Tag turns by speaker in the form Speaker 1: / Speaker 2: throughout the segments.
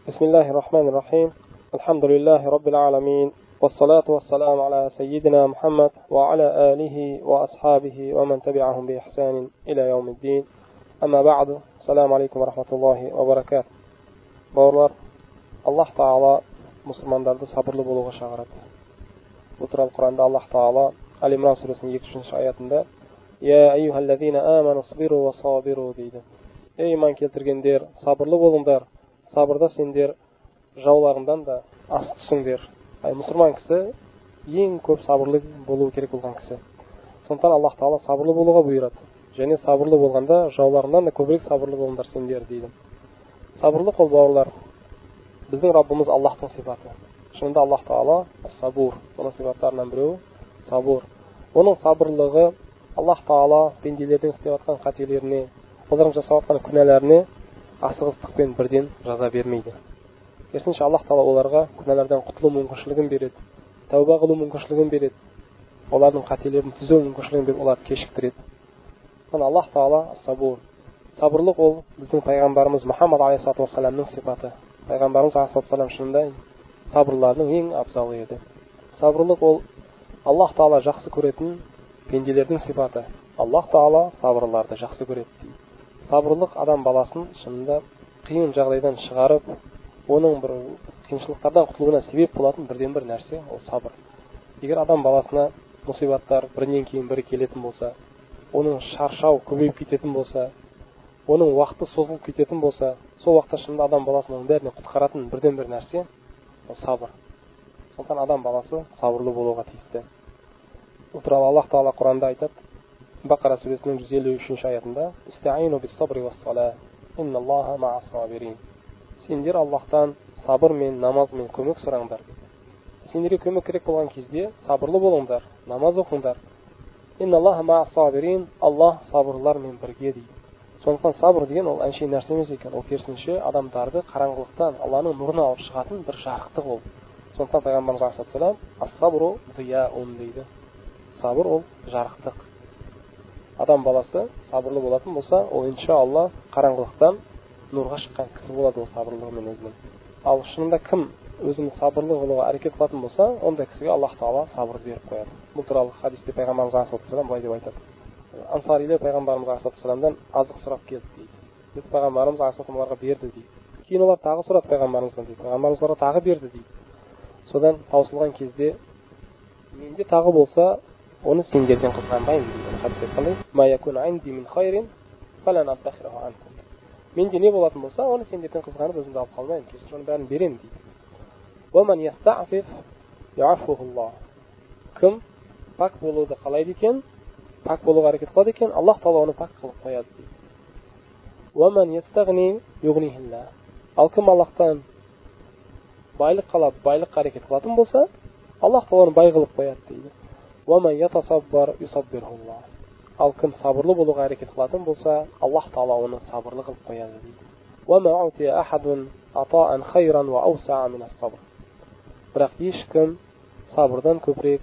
Speaker 1: بسم الله الرحمن الرحيم. الحمد لله رب العالمين، والصلاة والسلام على سيدنا محمد وعلى آله وأصحابه ومن تبعهم بإحسان إلى يوم الدين. أما بعد، السلام عليكم ورحمة الله وبركاته. Baular, Allah Taala Müslümanları sabırlı buluğa çağırır. Bu tural Kur'an'da Allah Taala Ali İmran suresinin 73. ayetinde "Ya eyyuhellezine amenu sabiru ve sabiru" deydi. Ey iman keltirgenler, sabırlı bolunlar. Sabırda sendir жауларыңдан да астысыңдар. Мұсылман кісі ең көп сабырлы болуы керек болған кісі. Сондықтан Аллах Тағала сабырлы болуға бұйырады. Және сабырлы болғанда жауларыңдан да көбірек сабырлы болыңдар сендер дейді. Сабырлық ол, бауырлар, біздің Раббымыз Аллахтың сипаты. Шынында Аллах Тағала сабур. Оның сипаттарынан біреуі сабур. Оның сабырлығы Аллах Тағала пенделердің істеп жатқан қателеріне, олардың жасап жатқан күнәләріне асығыстықпен бірден жаза бермейді. Керісінше Аллах Тағала оларға күнәләрден құтылу мүмкіншілігін береді, тәуба қылу мүмкіншілігін береді, олардың қателерін түзеу мүмкіншілігін беріп, оларды кешіктіреді. Аллах Тағала сабур. Сабырлық ол біздің пайғамбарымыз Мұхаммад алейхиссалату вассаламның сипаты. Пайғамбарымыз алейхиссалату вассалам шынында сабырлардың ең абзалы еді. Сабырлық ол Аллах Тағала жақсы көретін пенделердің сипаты. Аллах Тағала сабырларды жақсы көреді дейді. Сабырлық адам баласын шынында қиын жағдайдан шығарып, оның бір қиыншылықтардан құтылуына себеп болатын бірден бір нәрсе ол сабыр. Егер адам баласына мұсибаттар бірінен кейін бірі келетін болса, оның шаршау көбейіп кететін болса, оның уақыты созылып кететін болса, сол уақытта шынында адам баласының бәріне құтқаратын бірден бір нәрсе ол сабыр. Сондықтан адам баласы сабырлы болуға тиісті. Бұл туралы Аллах Тағала Құранда айтады. Бақара сүресінің 153 аятында: "Истаину бис-сабри вас-сала, инналлаха ма'ас-сабирин." Сендер Аллахтан сабыр мен намаз мен көмек сұраңдар. Сендерге көмек керек болған кезде сабырлы болыңдар, намаз оқыңдар. Инналлаха ма'ас-сабирин, Аллах сабырлармен бірге дейді. Сондықтан сабыр деген ол әншейін нәрсе емес екен. Ол керісінше адамдарды қараңғылықтан Алланың нұрына алып шығатын бір жарықтық ол. Сондықтан пайғамбарымыз алейхиссалам ас-сабру дияун дейді. Сабыр ол жарықтық. Адам баласы сабырлы болатын болса, ол иншалла қараңғылықтан нұрға шыққан кісі болады ол сабырлығымен өзінің. Ал шынында кім өзінің сабырлы болуға әрекет қылатын болса, ондай кісіге Аллах Тағала сабыр беріп қояды. Бұл туралы хадисте пайғамбарымыз алейхиссалам былай деп айтады. Ансарилер пайғамбарымыз алейхиссаламдан азық сұрап келді дейді. Пайғамбарымыз алейхиссалам оларға берді дейді. Кейін олар тағы сұрады пайғамбарымыздан дейді. Пайғамбарымыз оларға тағы берді дейді. Содан таусылған кезде менде тағы болса, оны сендерден қызғанбаймын дейді. Хадис айтқандай: "Ма якун инди мин хайрин фалан адхираху анкум." Менде не болатын болса, оны сендерден қызғанып өзімді алып қалмаймын, керісінше оның бәрін беремін дейді. "Ваман ястафиф яфухуллах." Кім пак болуды қалайды екен, пак болуға әрекет қылады екен, Аллах Тағала оны пак қылып қояды дейді. "Ваман ястагни югнихилла." Ал кім Аллахтан байлық қалап, байлыққа әрекет қылатын болса, Аллах Тағала оны бай қылып қояды дейді. "Ваман ятасаббар юсаббирхуллах." Ал кім сабырлы болуға әрекет қылатын болса, Аллах Тағала оны сабырлы қылып қояды дейді. وَمَا أُعْطِيَ أَحَدٌ عَطَاءً خَيْرًا وَأَوْسَعَ مِنَ الصَّبْرِ. Бірақ ешкім сабырдан көбірек,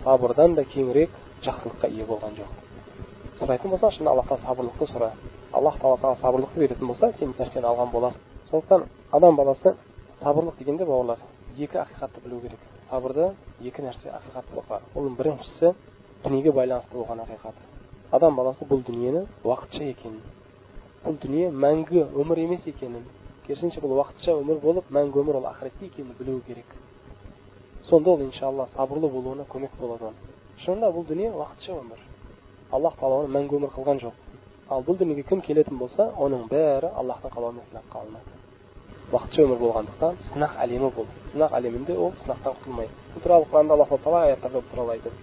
Speaker 1: сабырдан да кеңірек жақсылыққа ие болған жоқ. Сұрайтын болса, шын Аллахтан сабырлықты сұра. Аллах Тағала саған сабырлықты беретін болса, сен нәрсені алған боласың. Сондықтан адам баласы сабырлық дегенде, бауырлар, екі ақиқатты білу керек. Сабырда екі нәрсе ақиқаты бар. Оның біріншісі дүниеге байланысты болған ақиқат. Адам баласы бұл дүниені уақытша екенін, бұл дүние мәңгі өмір емес екенін, керісінше бұл уақытша өмір болып, мәңгі өмір ол ақиретте екенін білу керек. Сонда ол иншалла сабырлы болуына көмек болады. Шынында бұл дүние уақытша өмір. Аллах Тағала оны мәңгі өмір қылған жоқ. Ал бұл дүниеге кім келетін болса, оның бәрі Аллахтың қалауымен сынаққа алынады. Уақытша өмір болғандықтан сынақ әлемі болды. Сынақ әлемінде ол сынақтан құтылмайды. Бұл туралы Құранда Аллах Тағала аяттарда туралы айтады.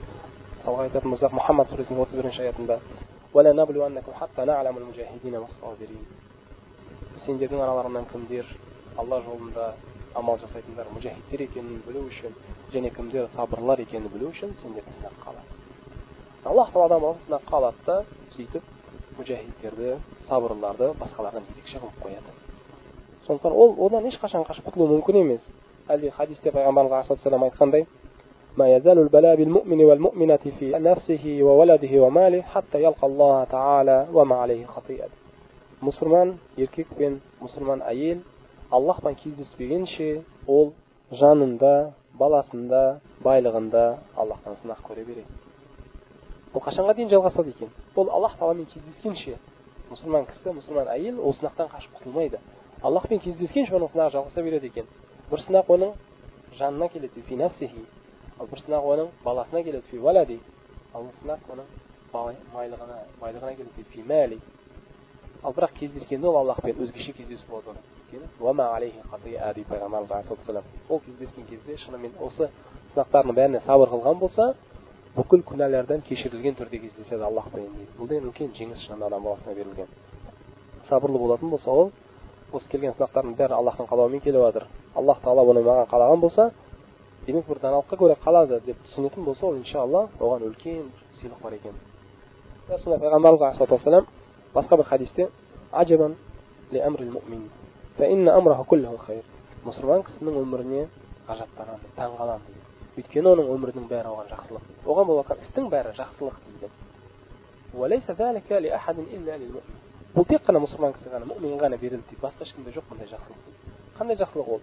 Speaker 1: Мысалға айтатын болсақ, Мұхаммад сүресінің 31 аятында: "Вала наблуаннакум хатта на'ламул мужахидина вас-сабирин." Сендердің араларыңнан кімдер Алла жолында амал жасайтындар мужахидтер екенін білу үшін, және кімдер сабырлар екенін білу үшін сендерді сынаққа алады. Аллах Тағала адамды сынаққа алады да, сөйтіп мужахидтерді, сабырларды басқалардан ерекше қылып қояды. Сондықтан ол одан ешқашан қашып құтылу мүмкін емес. Әлде хадисте пайғамбарымыз алейхиссалам айтқандай: "Ма язалул бала бил муъмини вал муъминати фи нафсихи ва валадихи ва мали хатта ялқа Аллаха та'ала ва ма алейхи хатият." Мұсылман еркек пен мұсылман әйел Аллахпен кездеспегенше ол жанында, баласында, байлығында Аллахтан сынақ көре береді. Ол қашанға дейін жалғасады екен? Ол Аллах Тағаламен кездескенше мұсылман кісі, мұсылман әйел ол сынақтан қашып құтылмайды. Аллахпен кездескенше оның сынағы жалғаса береді екен. Бір сынақ оның жанына келеді, фи нафсихи. Ал бір сынақ оның баласына келеді, фи валади. Ал бір сынақ оның байлығына келеді, фи мали. Ал бірақ кездескенде ол Аллахпен өзгеше кездесу болады. Уама алейхи хатия ади пайғамбарымыз алейхиссалам. Ол кездескен кезде шынымен осы сынақтардың бәріне сабыр қылған болса, бүкіл күнәлардан кешірілген түрде кездеседі Аллахпен дейді. Бұл да үлкен жеңіс шынында адам баласына берілген. Сабырлы болатын болса ол, осы келген сынақтардың бәрі Аллахтың қалауымен келіп жатыр. Аллах Тағала бұны маған қалаған болса, демек бір даналыққа көре қалады деп түсінетін болса, ол иншалла оған үлкен сыйлық бар екен. Сонда пайғамбарымыз алейхиссалам басқа бір хадисте аджабан ли амрил муъмин фа инна амраху куллуху хайр. Мұсылман кісінің өміріне ғажаптанамын, таңғаламын. Өйткені оның өмірінің бәрі оған жақсылық. Оған болып жатқан істің бәрі жақсылық дейді. Уалайса залика ли ахадин илля лил муъмин. Бұл тек қана мұсылман кісі ғана, муъмин ғана берілді дейді. Басқа ешкімде жоқ бұндай жақсылық. Қандай жақсылық ол?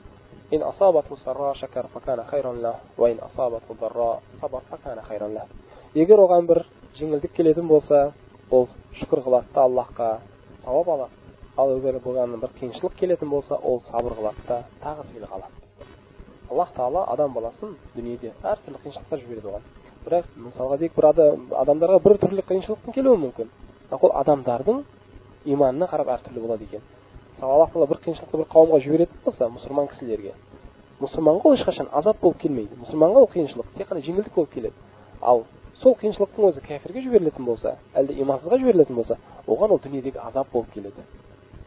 Speaker 1: Ин асабату сарра шакар факана хайран лах, ва ин асабату дарра сабар факана хайран лах. Егер оған бір жеңілдік келетін болса, ол шүкір қылады да Аллахқа, сауап алады. Ал егер бұған бір қиыншылық келетін болса, ол сабыр қылады да тағы сыйлық алады. Аллах Тағала адам баласын дүниеде әртүрлі қиыншылықтар жібереді оған. Бірақ мысалға дейік, бір адамдарға бір түрлі қиыншылықтың келуі мүмкін. Ол адамдардың иманына қарап әртүрлі болады екен. Мысалы Аллах Тағала бір қиыншылықты бір қауымға жіберетін болса, мұсылман кісілерге, мұсылманға ол ешқашан азап болып келмейді. Мұсылманға ол қиыншылық тек қана жеңілдік болып келеді. Ал сол қиыншылықтың өзі кәфирге жіберілетін болса, әлде имансызға жіберілетін болса, оған ол дүниедегі азап болып келеді.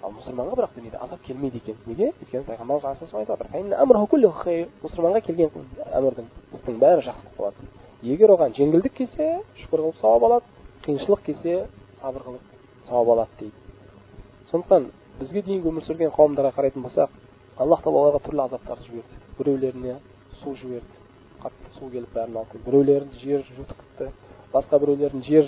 Speaker 1: Ал мұсылманға бірақ дүниеде азап келмейді екен. Неге? Өйткені пайғамбарымыз алейхиссалам айтып отыр: мұсылманға келген әмірдің істің бәрі жақсылық болады. Егер оған жеңілдік келсе, шүкір қылып сауап алады, қиыншылық келсе, сабыр қылып сауап алады дейді. Сондықтан бізге дейінгі өмір сүрген қауымдарға қарайтын болсақ, Аллах Тағала оларға түрлі азаптарды жіберді. Біреулеріне су жіберді, қатты су келіп бәрін алды. Біреулерін жер жұтқытты, басқа біреулерін жер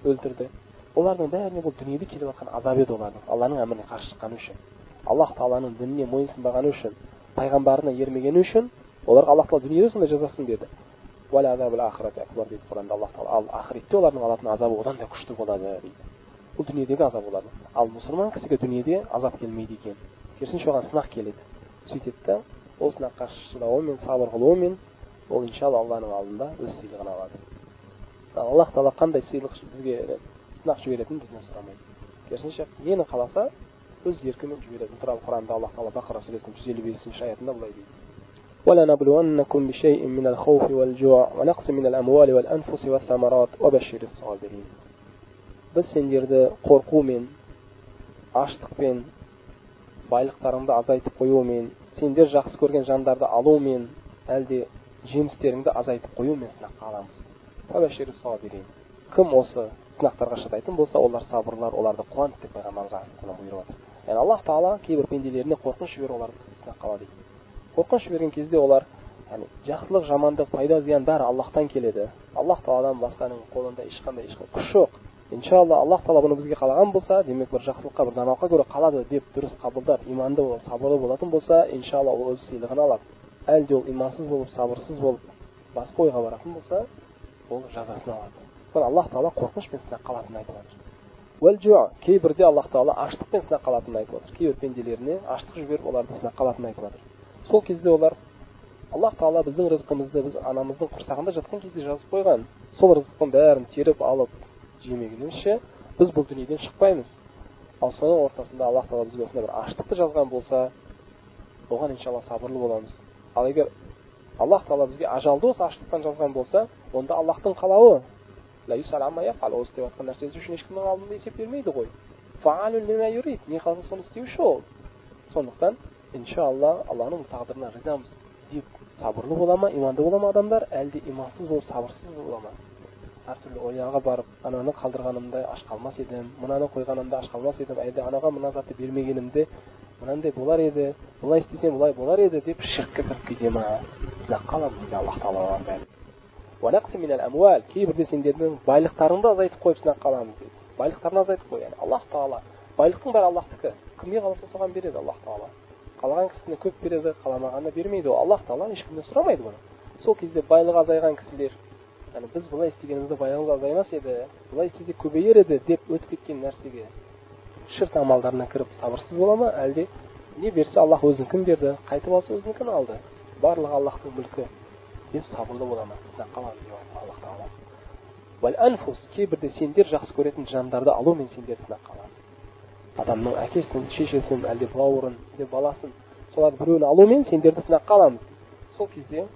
Speaker 1: өлтірді. Олардың бәріне бұл дүниеде келіп жатқан азап еді олардың. Алланың әміріне қарсы шыққаны үшін, Аллах Тағаланың дініне мойынсынбағаны үшін, пайғамбарына ермегені үшін, оларға Аллах Тағала дүниеде сондай жазасын берді. Ал ақыретте олардың алатын азабы одан да күшті болады дейді. Бұл дүниедегі азап болады. Ал мұсылман кісіге дүниеде азап келмейді екен. Керісінше оған сынақ келеді. Сөйтеді де, ол сынаққа шыдауымен, сабыр қылуымен, ол иншалла Алланың алдында өз сыйлығын алады. Аллах Тағала қандай сыйлық бізге сынақ жіберетінін бізден сұрамайды. Керісінше нені қаласа өз еркімен жібереді. Туралы Құранда Аллах Тағала Бақара сүресінің 155 аятында былай дейді: وَلَنَبْلُوَنَّكُمْ بِشَيْءٍ مِنَ الْخَوْفِ وَالْجُوعِ وَنَقْصٍ مِنَ الْأَمْوَالِ وَالْأَنْفُسِ وَالثَّمَرَاتِ وَبَشِّرِ الصَّابِرِينَ. Біз сендерді қорқумен, аштықпен, байлықтарыңды азайтып қоюмен, сендер жақсы көрген жандарды алумен, әлде жемістеріңді азайтып қоюмен сынаққа аламыз. وَبَشِّرِ الصَّابِرِينَ. Кім осы сынақтарға шыдайтын болса, олар сабырлар, оларды қуант деп пайғамбарымыз алейхиссалам бұйырып отыр. Яғни Аллах Тағала кейбір пенделеріне қорқыныш жіберіп оларды сынаққа алады дейді. Қорқыныш жіберген кезде олар жақсылық, жамандық, пайда, зиян бәрі Аллахтан келеді. Аллах Тағаладан басқаның қолында ешқандай күш жоқ. Иншалла Аллах Тағала бұны бізге қалаған болса, демек бір жақсылыққа, бір даналыққа көре қалады деп дұрыс қабылдап, иманды болып, сабырлы болатын болса, иншалла ол өз сыйлығын алады. Әлде ол имансыз болып, сабырсыз болып, басқа ойға баратын болса, ол жазасын алады. Аллах Тағала қорқынышпен сынақ қалатынын айтып отыр. Уәл-жуа, кейбірде Аллах Тағала аштықпен сынақ қалатынын айтып отыр. Кейбір пенделеріне аштық жіберіп, оларды сынақ қалатынын айтып отыр. Сол кезде олар Аллах Тағала біздің рызқымызды біз анамыздың құрсағында жатқан кезде жазып қойған. Сол рызықтың бәрін теріп алып жемегенімізше біз бұл дүниеден шықпаймыз. Ал соның ортасында Аллах Тағала бізге осындай бір аштықты жазған болса, оған иншалла сабырлы боламыз. Ал егер Аллах Тағала бізге ажалды осы аштықтан жазған болса, онда Аллахтың қалауы ла юсал амма яфал, ол істеп жатқан нәрсесі үшін ешкімнің алдында есеп бермейді ғой. Фаалун лима юрид, не қалса соны істеуші ол. Сондықтан иншалла Алланың тағдырына ризамыз деп сабырлы бола ма, иманды бола ма адамдар, әлде имансыз болып сабырсыз бола ма? Әртүрлі ойларға барып, ананы қалдырғанымда аш қалмас едім, мынаны қойғанымда аш қалмас едім, әлде анаға мына затты бермегенімде мынандай болар еді, бұлай істесем бұлай болар еді деп ширкке кіріп кете ма? Сынақ қаламыз дейді Аллах Тағала бәрі. وَنَقْصٍ مِنَ الْأَمْوَالِ, кейбірде сендердің байлықтарыңды азайтып қойып сынақ қаламыз дейді. Байлықтарын азайтып қой. Аллах Тағала, байлықтың бәрі Аллахтікі. Кімге қаласа соған береді Аллах Тағала. қалаған кісісіне көп береді, қаламағанына бермейді. Аллах Тағала ешкімнен сұрамайды бұны. Сол кезде байлығы азайған кісілер, яғни біз былай істегенімізде байлығымыз азаймас еді, былай істесек көбейер еді деп өтіп кеткен нәрсеге ширк амалдарына кіріп сабырсыз бола ма, әлде не берсе Аллах өзінікін берді, қайтып алса өзінікін алды, барлығы Аллахтың мүлкі деп сабырлы бола ма? Сынақ қалады деп Аллах Тағала. Вәл анфус, кейбірде сендер жақсы көретін жандарды алумен сендер сынақ қаласың. Адамның әкесін, шешесін, әлде бауырын, әлде баласын, соларды біреуін алумен сендерді сынақ қаламыз. Сол кезде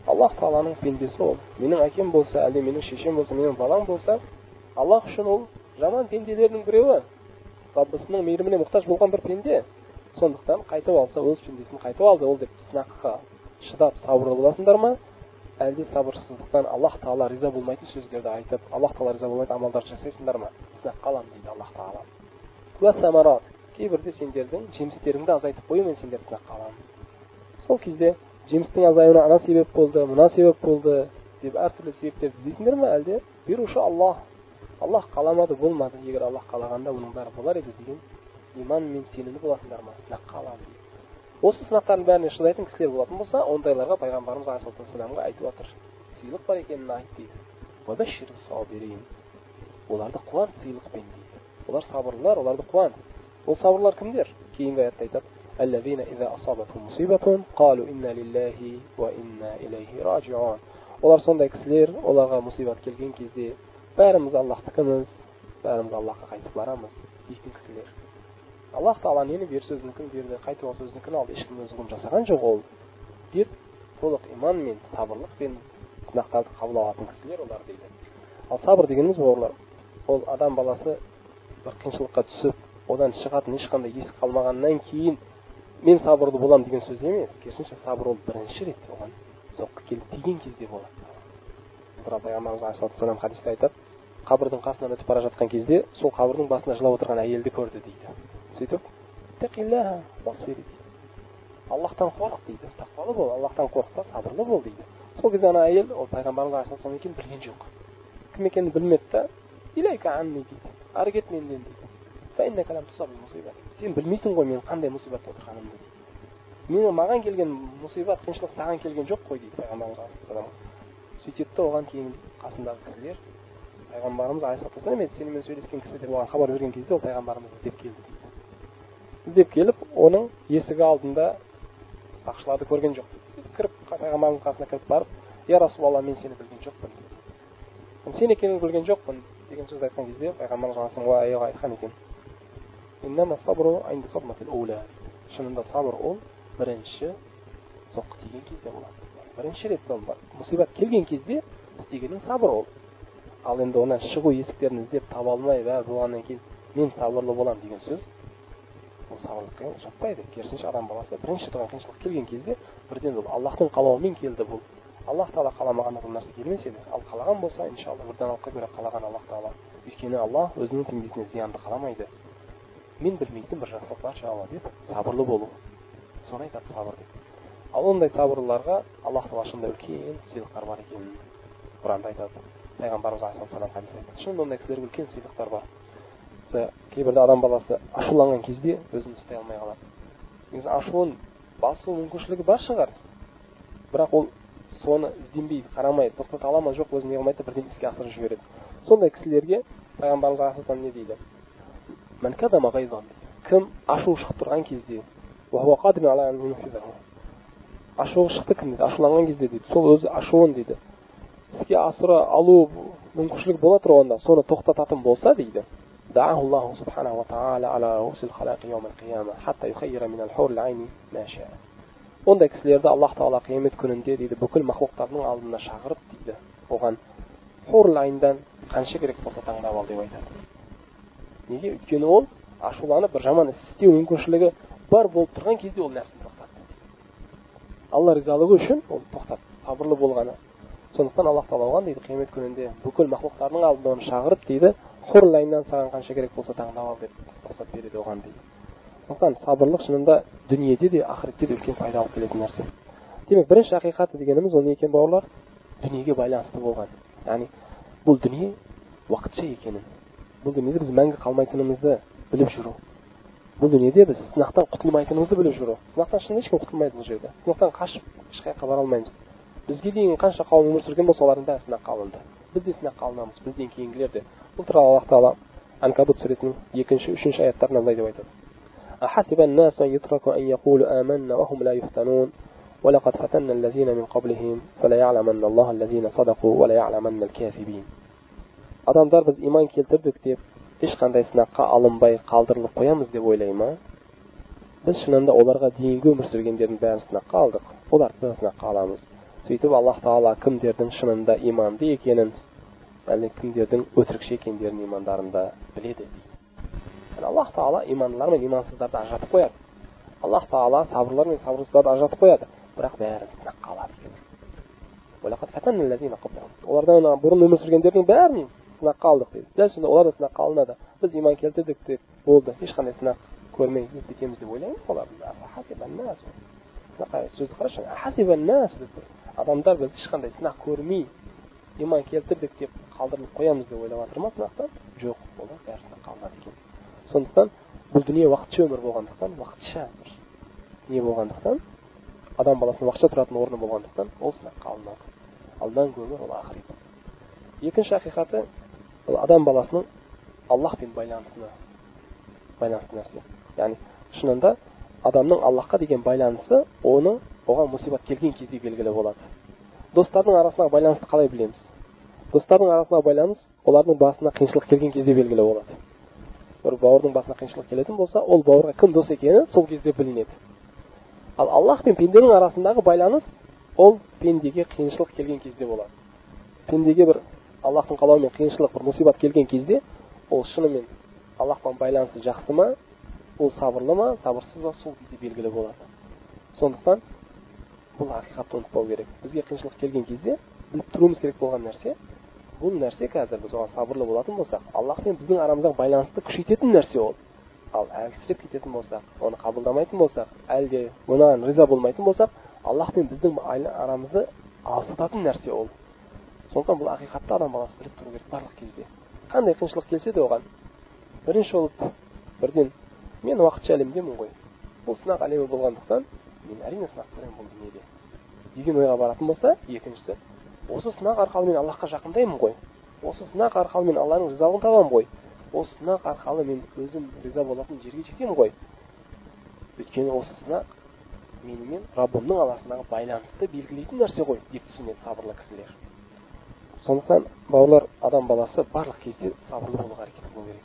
Speaker 1: Аллах Тағаланың пендесі ол. Менің әкем болса, әлде менің шешем болса, менің балам болса, Аллах үшін ол жаман пенделердің біреуі, Раббысының мейіріміне мұқтаж болған бір пенде. Сондықтан қайтып алса, өз пендесін қайтып алды, ол деп сынаққа шыдап сабырлы боласыңдар ма? Әлде сабырсыздықтан Аллах Тағала риза болмайтын сөздерді айтып, Аллах Тағала риза болмайтын амалдар жасайсыңдар ма? Сынақ қалам дейді Аллах Тағала. Уә самарат, кейбірде сендердің жемістеріңді азайтып қоюмен сендер сынақ қаламыз. Сол кезде жемістің азаюына ана себеп болды, мына себеп болды деп әртүрлі себептерді дейсіңдер ме? Әлде беруші Аллах, Аллах қаламады, болмады, егер Аллах қалағанда оның бәрі болар еді деген иман мен сенімді боласыңдар ма? Сынақ қалам дейді. Осы сынақтардың бәріне шыдайтын кісілер болатын болса, ондайларға пайғамбарымыз алейхиссаламға айтып отыр, сыйлық бар екенін айт дейді. Уәбәшшир сабирин, оларды қуан сыйлықпен дейді. Олар сабырлылар, оларды қуан. Ол сабырлар кімдер? Кейінгі аятта айтады: «Аллазина иза асабатхум мусибатун қалу инна лиллахи ва инна илайхи раджиун». Олар сондай кісілер, оларға мусибат келген кезде бәріміз Аллахтыкіміз, бәріміз Аллахқа қайтып барамыз дейтін кісілер. Аллах Тағала нені берсе өзінікін берді, қайтып алса өзінікін алды, ешкім зұлым жасаған жоқ ол деп толық иман мен сабырлықпен сынақтарды қабыл алатын кісілер олар дейді. Ал сабыр дегеніміз бауырлар, ол адам баласы бір қиыншылыққа түсіп, одан шығатын ешқандай есік қалмағаннан кейін мен сабырлы болам деген сөз емес. Керісінше сабыр ол бірінші рет оған соққы келіп тиген кезде болады. Пайғамбарымыз алейхиссалам хадисте айтады, қабірдің қасынан өтіп бара жатқан кезде сол қабірдің басында жылап отырған әйелді көрді дейді. Сөйтіп, тақиллаха васбир дейді. Аллахтан қорық дейді. Тақуалы бол, Аллахтан қорықта, сабырлы бол дейді. Сол кезде ана әйел, ол пайғамбарымыз алейхиссалам екенін білген жоқ. Кім екенін білмеді да, илайка анни дейді. Ары кет менден дейді. Фаиннака лам тусаб мусибат. Сен білмейсің ғой мен қандай мусибатта отырғанымды дейді. Маған келген мусибат, қиыншылық саған келген жоқ қой дейді пайғамбарымыз алейхиссалам. Сөйтеді оған кейін қасындағы кісілер пайғамбарымыз алейхиссалам сенімен сөйлескен кісі деп оған хабар берген кезде ол пайғамбарымыз іздеп келді дейді. Іздеп келіп, оның есігі алдында сақшыларды көрген жоқ дейді. Кіріп, пайғамбарымыз қасына кіріп барып, я Расулалла, мен сені білген жоқпын дейді. Сен екенін білген жоқпын деген сөз айтқан кезде пайғамбарымыз аяғы айтқан екен. Иннама сабру инда садматил аула. Шынында сабыр ол бірінші соққы тиген кезде болады. Бірінші рет сол мусибат келген кезде істегенің сабыр ол. Ал енді онан шығу есіктерін іздеп таба алмай болғаннан кейін мен сабырлы болам деген сөз ол сабырлыққа жатпайды. Керісінше адам баласы бірінші тұрған қиыншылық келген кезде бірден ол Аллахтың қалауымен келді бұл. Аллах Тағала қаламағанда бұл нәрсе келмес еді. Ал қалаған болса, иншалла, бір даналыққа көре қалаған Аллах Тағала. Өйткені Аллах өзінің пендесіне зиянды қаламайды. Мен білмейтін бір жақсылық бар шыға деп сабырлы болу. Соны айтады сабыр деп. Ал ондай сабырлыларға Аллах Тағала шынында үлкен сыйлықтар бар екенін Құранда айтады. Пайғамбарымыз алейхиссалам хадисте айтады. Шынында ондай кісілерге үлкен сыйлықтар бар. Кейбірде адам баласы ашуланған кезде өзін ұстай алмай қалады. Негізі ашуын басу мүмкіншілігі бар шығар. Бірақ ол соны ізденбей, қарамай, тоқтата ала ма жоқ, өзін не қылмайды, бірден іске асырып жібереді. Сондай кісілерге пайғамбарымыз алейхиссалам не дейді? Мән кадама ғайзан. Кім ашу шығып тұрған кезде, ашуы шықты кім дейді, ашуланған кезде дейді, сол өзі ашуын дейді, іске асыра алу мүмкіншілік бола тұрғанда соны тоқтататын болса дейді, دعاه الله سبحانه وتعالى على رؤوس الخلائق يوم القيامة حتى يخير من الحور العين ما شاء. Ондай кісілерді Аллах Тағала қиямет күнінде дейді бүкіл мақлуқтардың алдында шақырып дейді, оған хурл айндан қанша керек болса таңдап ал деп айтады. Неге? Өйткені ол ашуланып бір жаман істеу мүмкіншілігі бар болып тұрған кезде ол нәрсені тоқтатты. Алла ризалығы үшін ол тоқтатты, сабырлы болғаны. Сондықтан Аллах Тағала оған дейді қиямет күнінде бүкіл мақлуқтардың алдында оны шақырып дейді, хурл айндан саған қанша керек болса таңдап ал деп рұқсат береді оған дейді. Сондықтан сабырлық шынында дүниеде де ақыретте де үлкен пайда алып келетін нәрсе. Демек, бірінші ақиқаты дегеніміз ол не екен бауырлар? Дүниеге байланысты болған. Яғни бұл дүние уақытша екенін, бұл дүниеде біз мәңгі қалмайтынымызды біліп жүру. бұл дүниеде біз сынақтан құтылмайтынымызды біліп жүр. Сынақтан шынымен ешкім құтылмайды бұл жерде. Сынақтан қашып ешқайда бара алмаймыз. Бізге дейін қанша қауым өмір сүрген болса, олардың бәрі сынаққа алынды. Біз де сынаққа алынамыз, бізден кейінгілер де. Бұл туралы Аллах Тағала Анкабут сүресінің 2-3 аяттарында мындай деп айтады. أحسب الناس أن يتركوا أن يقولوا آمنا وهم لا يفتنون ولقد فتنا الذين من قبلهم فلا يعلمن الله الذين صدقوا ولا يعلمن الكاذبين. Адамдар біз иман келтірдік деп ешқандай сынаққа алынбай қалдырылып қоямыз деп ойлай ма? Біз шынында оларға дейінгі өмір сүргендердің бәрін сынаққа алдық, оларды да сынаққа аламыз. Сөйтіп Аллах Тағала кімдердің шынында иманды екенін, әлде кімдердің өтірікші екендерін имандарында біледі дейді. Аллах Тағала имандылар мен имансыздарды ажыратып қояды. Аллах Тағала сабырлар мен сабырсыздарды ажыратып қояды, бірақ бәрін сынаққа алады екен. Олардан бұрын өмір сүргендердің бәрін сынаққа алдық дейді. Дәл сонда олар да сынаққа алынады. Біз иман келтірдік деп болды, ешқандай сынақ көрмей кетеміз деп ойлаймыз олардың. Сөзді қарашы, адамдар біз ешқандай сынақ көрмей иман келтірдік деп қалдырылып қоямыз деп ойлап жатыр ма сынақтан? Жоқ, олар бәрі сынаққа алынады екен. Сондықтан бұл дүние уақытша өмір болғандықтан, уақытша бір не болғандықтан, адам баласының уақытша тұратын орны болғандықтан, ол сынаққа алынады. Ал мәңгі өмір ол ақырет. Екінші ақиқаты ол адам баласының Аллахпен байланысты нәрсе. Яғни шынында адамның Аллахқа деген байланысы оған мұсибат келген кезде белгілі болады. Достардың арасындағы байланысты қалай білеміз? Достардың арасындағы байланыс олардың басына қиыншылық келген кезде белгілі болады. Бір бауырдың басына қиыншылық келетін болса, ол бауырға кім дос екені сол кезде білінеді. Ал Аллах пен пенденің арасындағы байланыс ол пендеге қиыншылық келген кезде болады. Пендеге бір Аллахтың қалауымен қиыншылық, бір мұсибат келген кезде, ол шынымен Аллахпен байланысы жақсы ма, ол сабырлы ма, сабырсыз ба, сол кезде белгілі болады. Сондықтан бұл ақиқатты ұмытпау керек. Бізге қиыншылық келген кезде біліп тұруымыз керек болған нәрсе, бұл нәрсе қазір біз оған сабырлы болатын болсақ, Аллах пен біздің арамыздағы байланысты күшейтетін нәрсе ол. Ал әлсіреп кететін болсақ, оны қабылдамайтын болсақ, әлде оған риза болмайтын болсақ, Аллах пен біздің арамызды алыстататын нәрсе ол. Сондықтан бұл ақиқатты адам баласы біліп тұру керек барлық кезде. Қандай қиыншылық келсе де оған бірінші болып бірден мен уақытша әлемдемін ғой. Бұл сынақ әлемі болғандықтан, мен әрине сынақ көремін бұл дүниеде деген ойға баратын болса, екіншісі, осы сынақ арқылы мен Аллахқа жақындаймын ғой. Осы сынақ арқылы мен Алланың ризалығын табамын ғой. Осы сынақ арқылы мен өзім риза болатын жерге жетемін ғой. Өйткені осы сынақ менімен Раббымның арасындағы байланысты белгілейтін нәрсе ғой деп түсінеді сабырлы кісілер. Сондықтан бауырлар, адам баласы барлық кезде сабырлы болуға әрекет ету керек.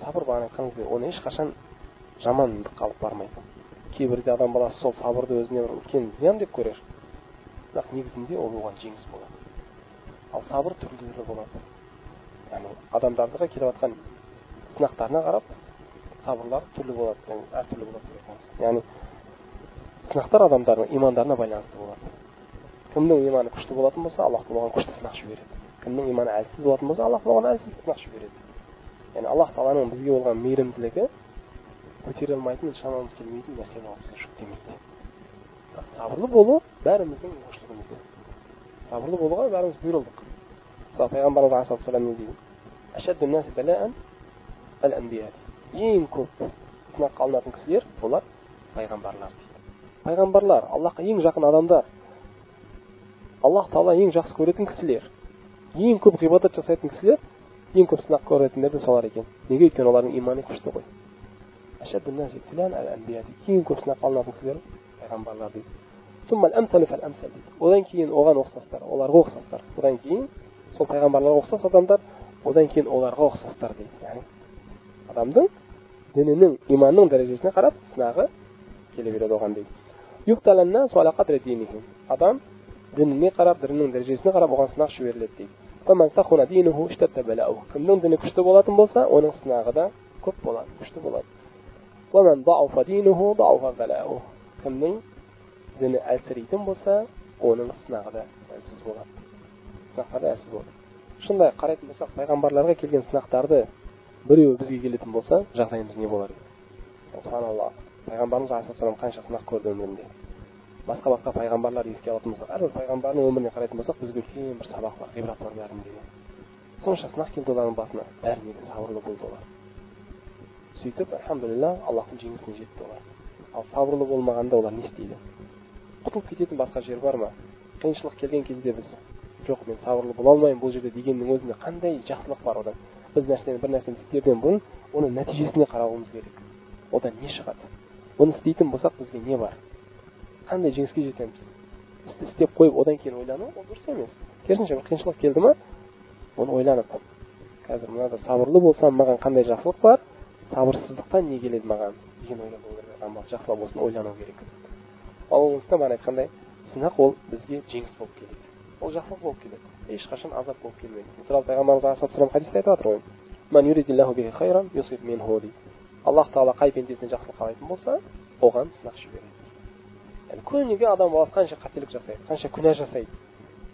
Speaker 1: Сабыр бағана айтқанымыздай, оны ешқашан жамандыққа алып бармайды. Кейбірде адам баласы сол сабырды өзіне бір үлкен зиян деп көрер. Бірақ негізінде ол оған жеңіс болады. Ал сабыр түрлі болады. Яғни адамдарға келіп жатқан сынақтарына қарап сабырлар түрлі болады, әртүрлі болады. Яғни сынақтар адамдардың имандарына байланысты болады. Кімнің иманы күшті болатын болса, Аллах оған күшті сынақ жібереді. Кімнің иманы әлсіз болатын болса, Аллах оған әлсіз сынақ жібереді. Яғни Аллах Тағаланың бізге болған мейірімділігі көтере алмайтын, шамамыз келмейтін нәрсе болып бізге жүктемейді. Сабырлы болу бәріміздің құлшылығымызда. Сабырлы болуға бәріміз бұйырылдық. Мысалы пайғамбарымыз алейхи салам не дейді? Ашаддун наси балаан ал-анбия. Ең көп сынаққа алынатын кісілер олар пайғамбарлар дейді. Пайғамбарлар Аллахқа ең жақын адамдар. Аллах Тағала ең жақсы көретін кісілер. Ең көп ғибадат жасайтын кісілер, ең көп сынақ көретіндер де солар екен. Неге? Өйткені олардың иманы күшті ғой. Ашаддун наси балаан ал-анбия. Ең көп сынаққа алынатын кісілер пайғамбарлар дейді. Одан кейін оған ұқсастар, оларға ұқсастар. Одан кейін сол пайғамбарларға ұқсас адамдар, одан кейін оларға ұқсастар дейді. Яғни адамның дінінің, иманның дәрежесіне қарап сынағы келе береді оған дейді. Адам дініне қарап, дінінің дәрежесіне қарап оған сынақ жіберіледі дейді. Кімнің діні күшті болатын болса, оның сынағы да көп болады, күшті болады. Кімнің діні әлсірейтін болса, оның сынағы да әлсіз болады. Сынақтары әлсіз болады. Шындай қарайтын болсақ, пайғамбарларға келген сынақтарды біреуі бізге келетін болса, жағдайымыз не болар еді? Субханаллах. Пайғамбарымыз алейхиссалам қанша сынақ көрді өмірінде. Басқа пайғамбарлар еске алатын болсақ, әрбір пайғамбардың өміріне қарайтын болсақ, бізге үлкен бір сабақ бар, ғибрат бар бәрінде. Сонша сынақ келді олардың басына, бәріне сабырлы болды олар. Сөйтіп, альхамдулилля, Аллахтың жеңісіне жетті олар. Ал сабырлы болмағанда олар не істейді? Құтылып кететін басқа жер бар ма? Қиыншылық келген кезде біз, жоқ, мен сабырлы бола алмаймын бұл жерде дегеннің өзінде қандай жақсылық бар одан? Біз бір нәрсені істерден бұрын оның нәтижесіне қарауымыз керек. Одан не шығады? Оны істейтін болсақ, бізге не бар? Қандай жеңіске жетеміз? Істеп қойып, одан кейін ойлану, ол дұрыс емес. Керісінше, бір қиыншылық келді ме, оны ойланып, қазір мынада сабырлы болсам, маған қандай жақсылық бар? Сабырсыздықтан не келеді маған? Деген ойлану керек. Жақсылық болсын, ойлану керек. Ал оңызда мен айтқандай, сынақ ол бізге жеңіс болып келеді. Ол жақсылық болып келеді. Ешқашан азап болып келмейді. Мысалы, Пайғамбарымыз алейхиссалам хадисте айтып отыр ғой. Ман юридиллаху бихи хайран юсиб минху. Аллах Тағала қай пендесіне жақсылық қалайтын болса, оған сынақ жібереді. Яғни күніге адам баласы қанша қателік жасайды, қанша күнә жасайды.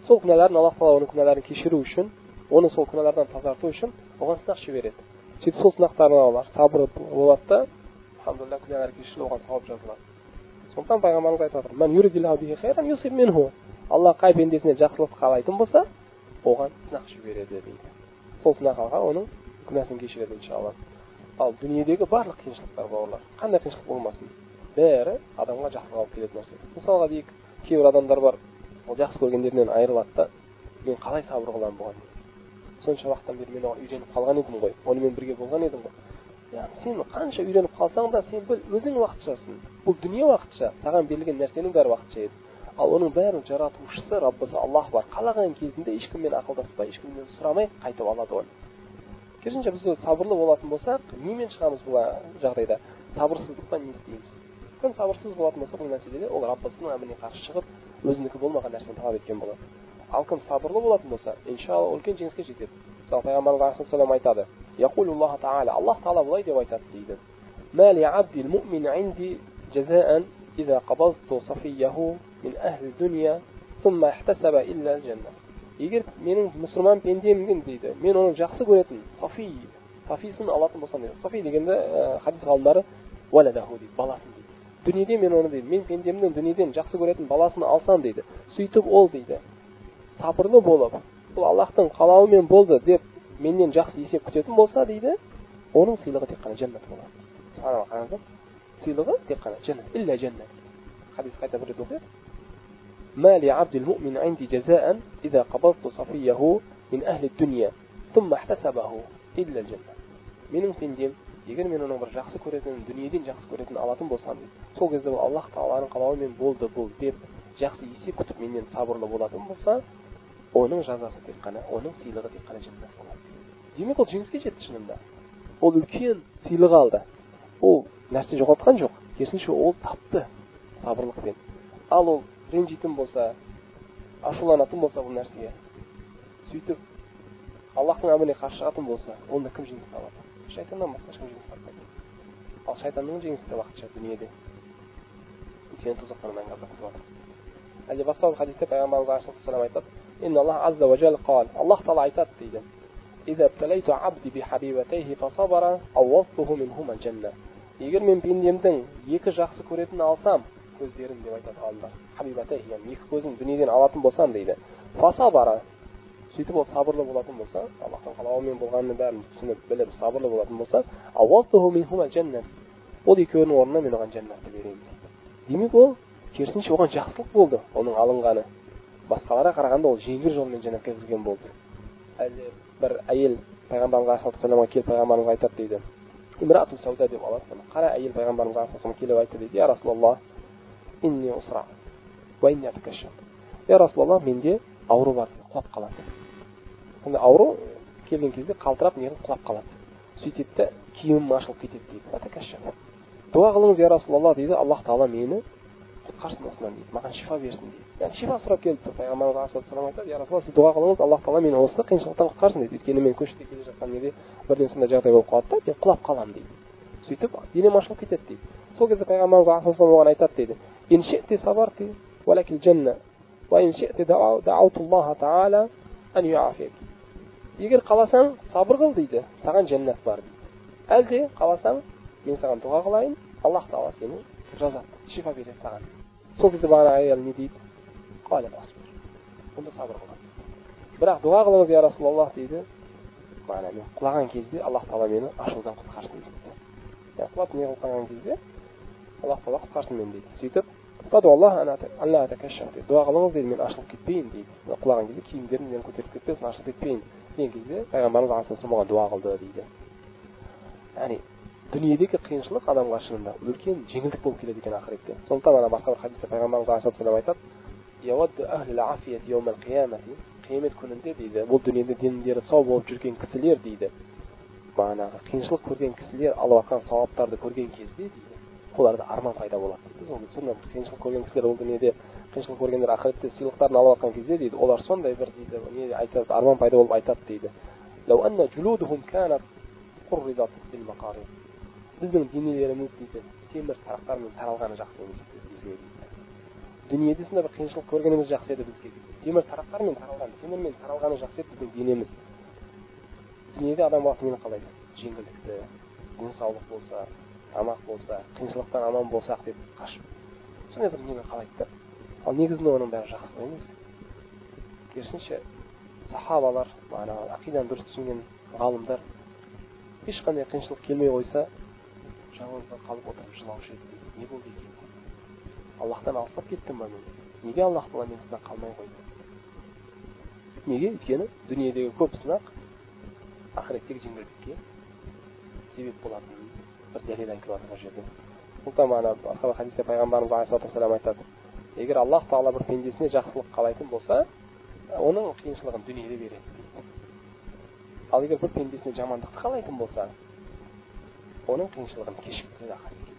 Speaker 1: Сол күнәларын Аллах Тағала оның күнәларын кешіру үшін, оны сол күнәлардан тазарту үшін оған сынақ жібереді. Сөйтіп сол сынақтарына олар сабыр болады да, алхамдулилля, күнәлар кешіріліп оған сауап жазылады. Сондықтан Пайғамбарымыз айтып отыр: "Ман юридиллаху бихи хайран юсиб минху." Аллах қай пендесіне жақсылық қалайтын болса, оған сынақ жібереді дейді. Сол сынақ алға оның күнәсін кешіреді иншалла. Ал дүниедегі барлық қиыншылықтар, бауырлар, қандай қиыншылық болмасын, бәрі адамға жақсылық алып келетін нәрсе. Мысалға дейік, кейбір адамдар бар, ол жақсы көргендерінен айырылады да, мен қалай сабыр қыламын бұған? Сонша уақыттан бері мен оған үйреніп қалған едім ғой, онымен бірге болған едім ғой. Яғни сен қанша үйреніп қалсаң да, сен біл, өзің уақытшасың. Бұл дүние уақытша, саған берілген нәрсенің бәрі уақытша еді. Ал оның бәрін жаратушысы Раббысы Аллах бар. Қалаған кезінде ешкіммен ақылдаспай, ешкімнен сұрамай қайтып алады оны. Керісінше біз сабырлы болатын болсақ, немен шығамыз бұл жағдайда? Сабырсыздықтан не істейміз? Кім сабырсыз болатын болса, бұл мәселеде ол Раббысының әміріне қарсы шығып, өзінікі болмаған нәрсені талап еткен болады. Ал кім сабырлы болатын болса, иншалла үлкен жеңіске жетеді. Мысалы, Пайғамбарымыз алейхиссалам айтады: "Яқулуллаху таала", Аллах Таала былай деп айтады дейді: "Ма ли абдил муъмин инди жазаан иза қабазту сафияху мин ахли дуния сумма ихтасаба илля аль-жанна." Егер менің мұсылман пендемнен дейді, мен оның жақсы көретін сафисын алатын болсам дейді. Сафи дегенде хадис ғалымдары валадаху дейді, баласын дейді. Дүниеде мен оны дейді, мен пендемнің дүниеден жақсы көретін баласын алсам дейді. Сөйтіп ол дейді, сабырлы болып, бұл Аллахтың қалауымен болды деп менен жақсы есеп күтетін болса дейді, оның сыйлығы тек қана жәннат болады. Субханалла, қараңыздар. Сыйлығы тек қана жәннат, илля жәннат. Хадис қайта бір рет оқиық. "Ма ли абдил муъмин инди жазаан иза қабазту сафияху мин ахли дуния сумма ихтасабаху илля аль-жанна." Менің пендем, егер мен оның бір жақсы көретін, дүниеден жақсы көретін алатын болсам дейді, сол кезде ол Аллах Тағаланың қалауымен болды бұл деп жақсы есеп күтіп менен сабырлы болатын болса, оның жазасы тек қана, оның сыйлығы тек қана жәннат болады. Демек ол жеңіске жетті шынында. Ол үлкен сыйлық алды. Ол нәрсе жоғалтқан жоқ. Керісінше ол тапты сабырлықпен. Ал ол ренжитін болса, ашуланатын болса бұл нәрсеге, сөйтіп Аллахтың әміріне қарсы шығатын болса, онда кім жеңіс табады? Шайтаннан басқа ешкім жеңіс таппайды. Ал шайтанның жеңісі де уақытша дүниеде. Өйткені тозақтан мәңгі азап күтіп отыр. Әлде басқа бір хадисте Пайғамбарымыз алейхиссалам айтады: "Инна Аллах азза ва джалла қал", Аллах Тағала айтады дейді: "Иза бталайту абди би хабибатайхи фасабара ауазтуху минхума аль-жанна." Егер мен пендемдің екі жақсы көретін алсам, көздерін деп айтады ғалымдар. Хабибатайхи, яғни екі көзін дүниеден алатын болсам дейді. Фасабара, сөйтіп ол сабырлы болатын болса, Аллахтың қалауымен болғанын бәрін түсініп біліп сабырлы болатын болса, ауазтуху минхума аль-жанна. Ол екеуінің орнына мен оған жәннатты беремін. Демек ол керісінше оған жақсылық болды, оның алынғаны. Басқаларға қарағанда ол жеңіл жолмен жәннатқа кірген болды. Әлде бір әйел Пайғамбарымыз алейхиссаламға келіп Пайғамбарымыз айтады дейді. Имрату сауда деп алады. Қара әйел Пайғамбарымыз алейхиссаламға келіп айтты дейді: "Я Расулаллах, инни усра ва инни атакашша." "Я Расулаллах, менде ауру бар, құлап қалады." Сонда ауру келген кезде қалтырап неғып құлап қалады. Сөйтеді де киімім ашылып кетеді дейді. Атакашша. "Дуа қылыңыз, я Расулаллах" дейді, "Аллах Тағала мені құтқарсын осынан" дейді, "маған шифа берсін" дейді. Яғни шифа сұрап келді. Пайғамбарымыз алейхиссалам айтады: "Я Расулаллах, сіз дуа қылыңыз, Аллах Тағала мені осы қиыншылықтан құтқарсын" дейді. Өйткені мен көшеде келе жатқан кезде бірден сондай жағдай болып қалады да, мен құлап қаламын дейді. Сөйтіп денем ашылып кетеді дейді. Сол кезде Пайғамбарымыз алейхиссалам оған айтады дейді: "Ин ши'ти сабарти ва лакил жанна ва ин ши'ти дa'ауtu Аллаха Тағала ан юафик." Егер қаласаң, сабыр қыл дейді, саған жәннат бар дейді. Әлде қаласаң, мен саған дұға қылайын, Аллах Тағала сені жазады, шифа береді саған. Сол кезде бағана әйел не дейді? Қалет асбир. Онда сабыр қылады. Бірақ дұға қылыңыз, я Расулаллах дейді, бағана мен құлаған кезде Аллах Тағала мені ашудан құтқарсын дейді. құлап не қылып қалған кезде Аллах Тағала құтқарсын мені дейді. Сөйтіп дуа қылыңыз дейді, мен ашылып кетпейін дейді. Құлаған кезде киімдерім мені көтеріп кетпесін, ашылып кетпейін деген кезде пайғамбарымыз алейхиссалам оған дуа қылды дейді. Яғни дүниедегі қиыншылық адамға шынында үлкен жеңілдік болып келеді екен ақыретте. Сондықтан ана басқа бір хадисте пайғамбарымыз алейхиссалам айтады: қиямет күнінде дейді, бұл дүниеде дендері сау болып жүрген кісілер дейді, бағанағы қиыншылық көрген кісілер алып жатқан сауаптарды көрген кезде дейді, оларда арман пайда болады дейді. Сонда қиыншылық көрген кісілер ол дүниеде қиыншылық көргендер ақыретте сыйлықтарын алып жатқан кезде дейді, олар сондай бір дейді, не айтады, арман пайда болып айтады дейді. Біздің денелеріміз дейді темір тарақтармен таралғаны жақсы емес бізге дейді. Дүниеде сондай бір қиыншылық көргеніміз жақсы еді бізге. Темір тарақтармен таралған, темірмен таралғаны жақсы еді біздің денеміз. Дүниеде адам баласы нені қалайды? Жеңілдікті, денсаулық болса, тамақ болса, қиыншылықтан аман болсақ деп қашып. Сондай бір нені қалайды да. Ал негізінде оның бәрі жақсы емес. Керісінше сахабалар, ақиданы дұрыс түсінген ғалымдар ешқандай қиыншылық келмей қойса, жалғыздықта қалып отырып жылаушы еді дейді. Не болды екен? Аллахтан алыстап кеттім ба мен? Неге Аллах Тағала менен қалмай қойды? Неге? Өйткені дүниедегі көп сынақ ақыреттегі жеңілдікке себеп болатынын бір дәлел айтып жатыр бұл жерде. Сондықтан басқа хадисте пайғамбарымыз алейхиссалам айтады: егер Аллах Тағала бір пендесіне жақсылық қалайтын болса, оның қиыншылығын дүниеде береді. Ал егер бір пендесіне жамандықты қалайтын болса, оның қиыншылығын кешіктіреді ақыретке.